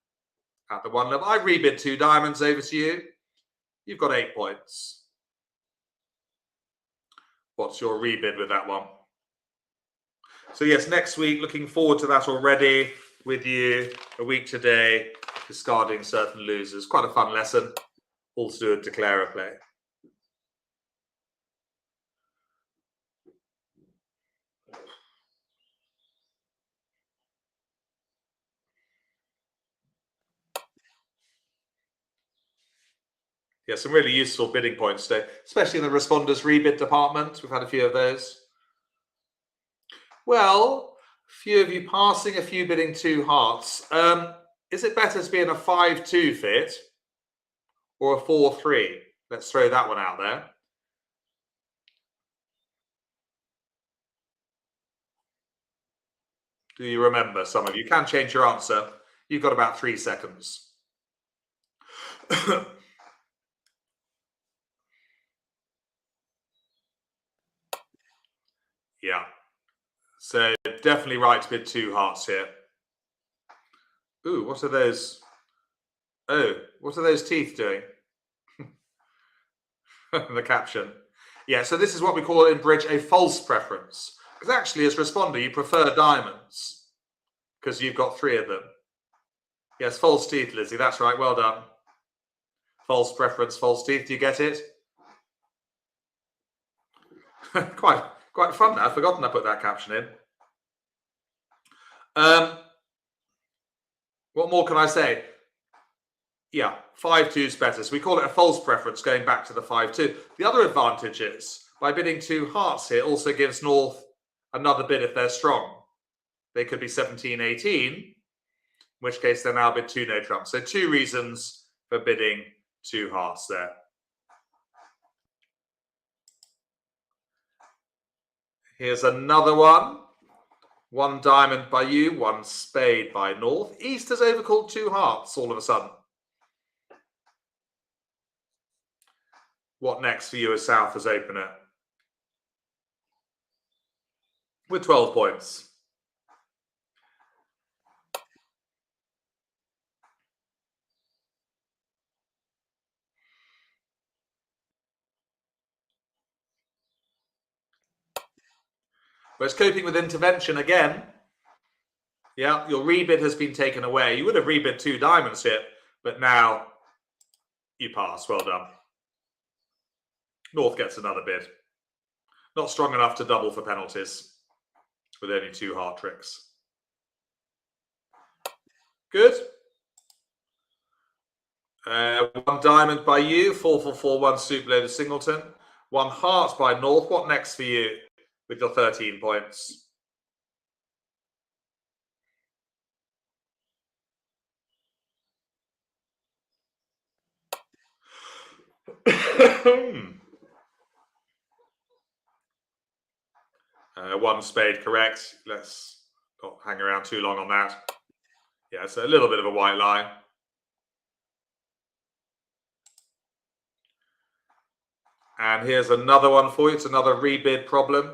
at the 1 level. I rebid 2 diamonds over to you. You've got 8 points. What's your rebid with that one? So yes, next week, looking forward to that already with you. A week today, discarding certain losers. Quite a fun lesson. All to do with declare a play. Yeah, some really useful bidding points today, especially in the responders rebid department. We've had a few of those. Well, a few of you passing, a few bidding 2 hearts. Is it better to be in a 5-2 fit or a 4-3? Let's throw that one out there. Do you remember? Some of you can change your answer. You've got about 3 seconds. Yeah. So definitely right to bid 2 hearts here. Ooh, what are those? Oh, what are those teeth doing? The caption. Yeah, so this is what we call in bridge a false preference. Because actually, as responder, you prefer diamonds because you've got 3 of them. Yes, false teeth, Lizzie. That's right. Well done. False preference, false teeth. Do you get it? Quite fun now. I've forgotten I put that caption in. What more can I say? Yeah, 5-2 is better. So we call it a false preference going back to the 5-2. The other advantage is by bidding 2 hearts here also gives North another bid if they're strong. They could be 17-18, in which case they'll now bid 2 no trumps. So 2 reasons for bidding 2 hearts there. Here's another one. 1 diamond by you, 1 spade by North. East has overcalled 2 hearts all of a sudden. What next for you as South as opener? With 12 points. But it's coping with intervention again. Yeah, your rebid has been taken away. You would have rebid 2 diamonds here, but now you pass. Well done. North gets another bid. Not strong enough to double for penalties with only 2 heart tricks. Good. 1 diamond by you, 4-4-4, 1 soup loaded singleton. 1 heart by North. What next for you with your 13 points? One spade correct. Let's not hang around too long on that. Yeah, it's a little bit of a white line. And here's another one for you. It's another rebid problem.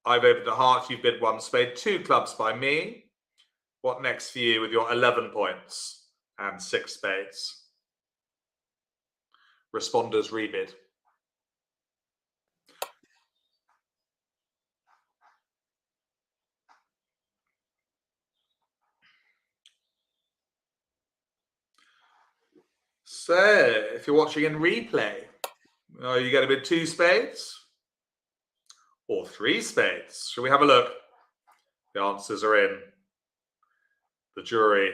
I've opened a heart. You've bid 1 spade. 2 clubs by me. What next for you with your 11 points and 6 spades? Responders rebid. So, if you're watching in replay, are you going to bid 2 spades or 3 spades? Shall we have a look? The answers are in. The jury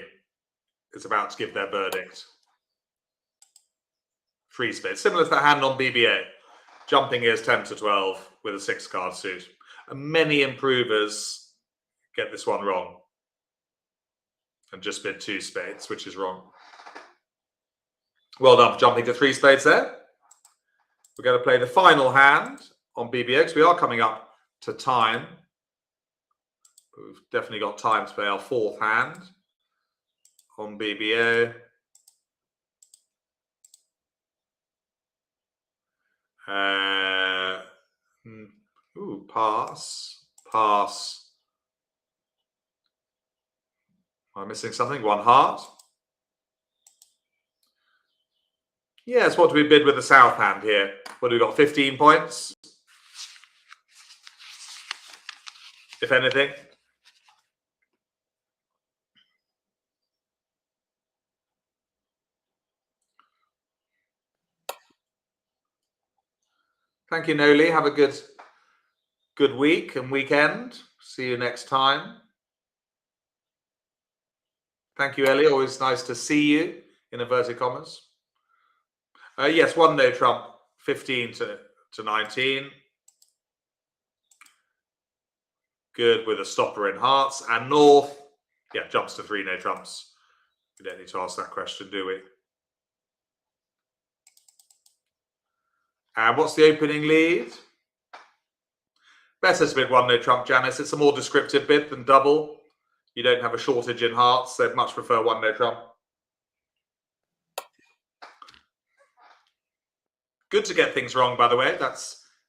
is about to give their verdict. 3 spades, similar to the hand on BBA. Jumping is 10-12 with a 6-card suit. And many improvers get this one wrong and just bid 2 spades, which is wrong. Well done for jumping to 3 spades there. We're going to play the final hand on BBA because we are coming up to time. We've definitely got time to play our 4th hand on BBA. Pass. Am I missing something? 1 heart. Yes, what do we bid with the South hand here? What have we got? 15 points? If anything. Thank you, Noli. Have a good week and weekend. See you next time. Thank you, Ellie. Always nice to see you, in inverted commas. Yes, 1 no trump, 15-19. Good with a stopper in hearts. And North, yeah, jumps to 3 no trumps. We don't need to ask that question, do we? And what's the opening lead? Better to bid 1 no trump, Janice. It's a more descriptive bid than double. You don't have a shortage in hearts. They'd much prefer 1 no trump. Good to get things wrong, by the way. That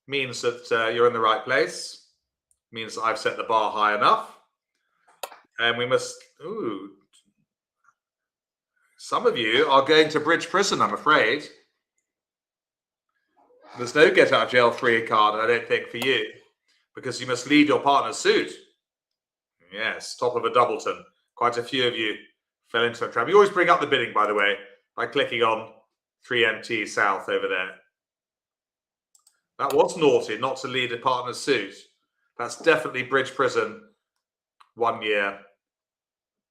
means that you're in the right place. Means that I've set the bar high enough. And we must... Ooh. Some of you are going to bridge prison, I'm afraid. There's no get out of jail free card, I don't think, for you. Because you must lead your partner's suit. Yes, top of a doubleton. Quite a few of you fell into that trap. You always bring up the bidding, by the way, by clicking on 3MT South over there. That was naughty, not to lead a partner's suit. That's definitely bridge prison. 1 year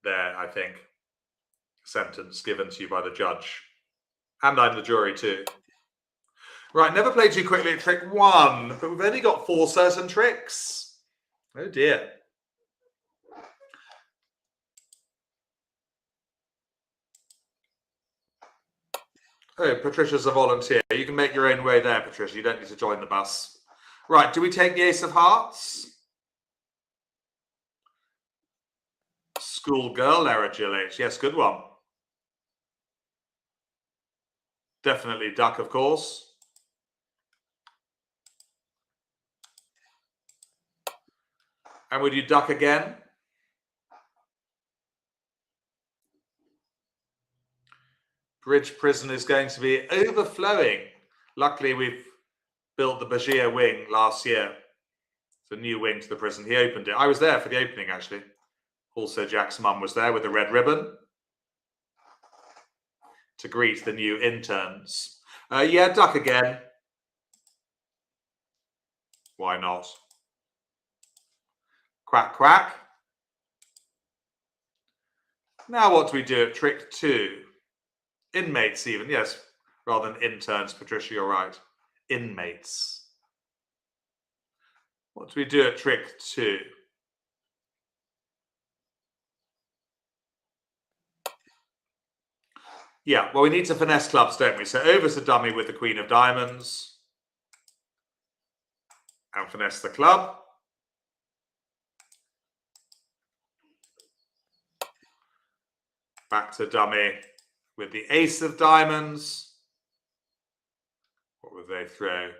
there, I think. Sentence given to you by the judge. And I'm the jury too. Right, never play too quickly at trick 1, but we've only got 4 certain tricks. Oh dear. Oh, Patricia's a volunteer. You can make your own way there, Patricia. You don't need to join the bus. Right, do we take the Ace of Hearts? Schoolgirl error, Jill H. Yes, good one. Definitely duck, of course. And would you duck again? Bridge Prison is going to be overflowing. Luckily, we've built the Bajir wing last year. It's a new wing to the prison. He opened it. I was there for the opening, actually. Also, Jack's mum was there with the red ribbon to greet the new interns. Yeah, duck again. Why not? Quack, quack. Now what do we do at trick 2? Inmates even, yes, rather than interns, Patricia, you're right. Inmates. What do we do at trick 2? Yeah, well, we need to finesse clubs, don't we? So over to dummy with the Queen of Diamonds. And finesse the club. Back to dummy with the Ace of Diamonds. What would they throw?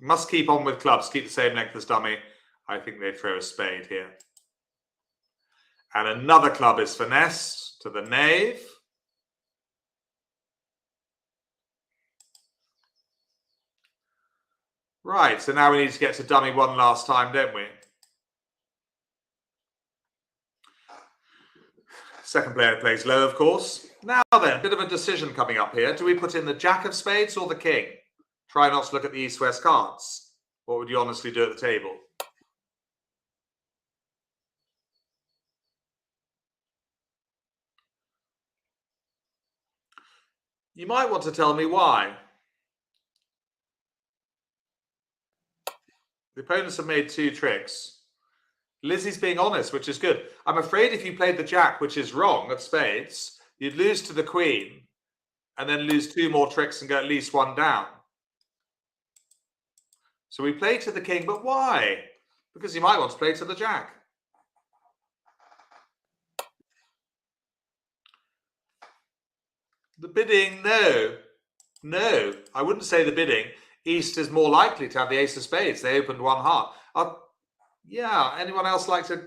Must keep on with clubs. Keep the same length as dummy. I think they throw a spade here. And another club is finessed to the knave. Right, so now we need to get to dummy one last time, don't we? Second player plays low, of course. Now then, a bit of a decision coming up here. Do we put in the Jack of Spades or the King? Try not to look at the East-West cards. What would you honestly do at the table? You might want to tell me why. The opponents have made 2 tricks. Lizzie's being honest, which is good. I'm afraid if you played the Jack, which is wrong, of spades, you'd lose to the Queen and then lose 2 more tricks and go at least 1 down. So we play to the King, but why? Because you might want to play to the Jack. The bidding, no. No, I wouldn't say the bidding. East is more likely to have the Ace of Spades. They opened 1 heart. Yeah, anyone else like to...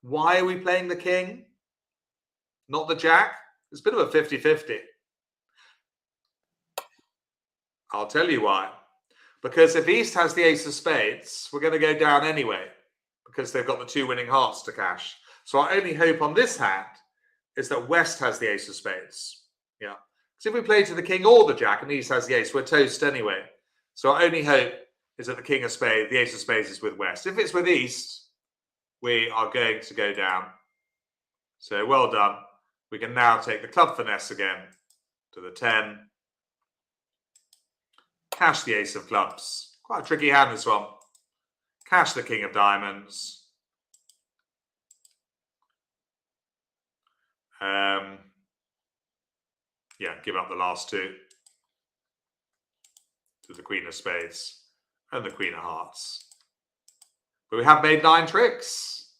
Why are we playing the King? Not the Jack? It's a bit of a 50-50. I'll tell you why. Because if East has the Ace of Spades, we're going to go down anyway, because they've got the 2 winning hearts to cash. So our only hope on this hand is that West has the Ace of Spades. Yeah. Because if we play to the King or the Jack and East has the Ace, we're toast anyway. So our only hope is that the King of Spades, the Ace of Spades is with West. If it's with East, we are going to go down. So well done. We can now take the club finesse again to the 10. Cash the Ace of Clubs. Quite a tricky hand, this one. Cash the King of Diamonds. Yeah, give up the last 2. To the Queen of Spades and the Queen of Hearts. But we have made 9 tricks.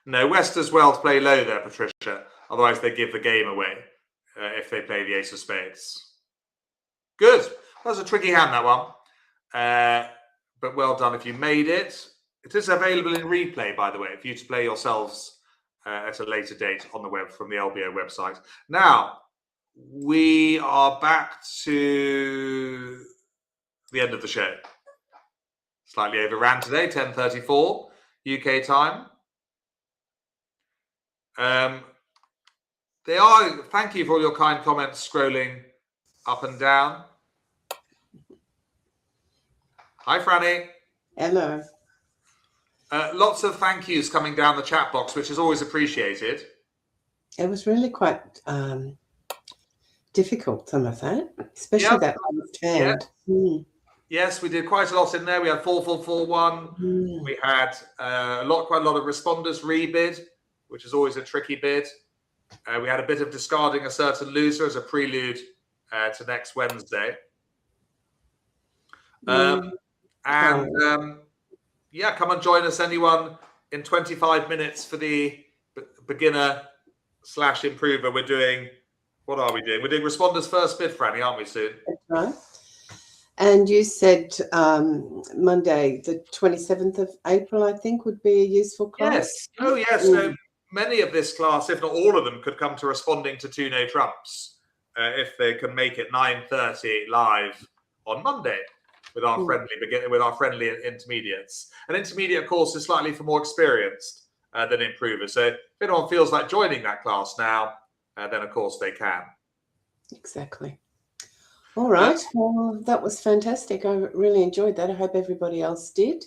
No, West does well to play low there, Patricia. Otherwise, they give the game away if they play the Ace of Spades. Good. That was a tricky hand, that one. But well done if you made it. It is available in replay, by the way, for you to play yourselves at a later date on the web from the LBO website. Now, we are back to the end of the show. Slightly overran today, 10:34 UK time. Thank you for all your kind comments scrolling up and down. Hi, Franny. Hello. Lots of thank yous coming down the chat box, which is always appreciated. It was really quite difficult, some of that, especially that last hand. Yes, we did quite a lot in there. We had 4-4-4-1. We had quite a lot of responders rebid, which is always a tricky bid. We had a bit of discarding a certain loser as a prelude to next Wednesday. Yeah, come and join us, anyone, in 25 minutes for the beginner/improver. We're doing, what are we doing? We're doing responders first bid, Franny, aren't we, soon? That's right. And you said Monday, the 27th of April, I think, would be a useful class. Yes. Oh, yes. So many of this class, if not all of them, could come to responding to Two No Trumps if they can make it 9:30 live on Monday with our friendly intermediates. An intermediate course is slightly for more experienced than improvers. So if anyone feels like joining that class now, then of course they can. Exactly. All right. Well, that was fantastic. I really enjoyed that. I hope everybody else did.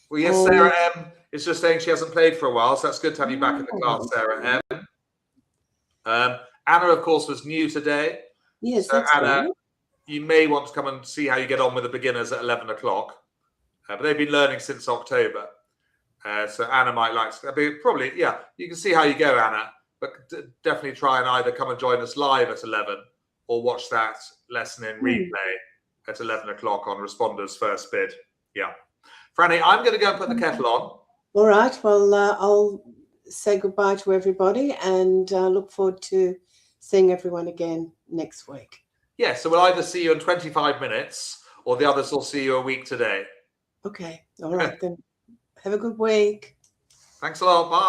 Well, yes, Sarah M is just saying she hasn't played for a while, so that's good to have you back in the class, Sarah M. Anna, of course, was new today. Yes, so that's Anna, great. You may want to come and see how you get on with the beginners at 11 o'clock. But they've been learning since October. So Anna might like to, probably, yeah, you can see how you go, Anna. But definitely try and either come and join us live at 11 or watch that lesson in replay at 11 o'clock on Responders First Bid. Yeah. Franny, I'm going to go and put the kettle on. All right. Well, I'll say goodbye to everybody and look forward to seeing everyone again next week. Yeah, so we'll either see you in 25 minutes or the others will see you a week today. Okay. All right, then. Have a good week. Thanks a lot. Bye.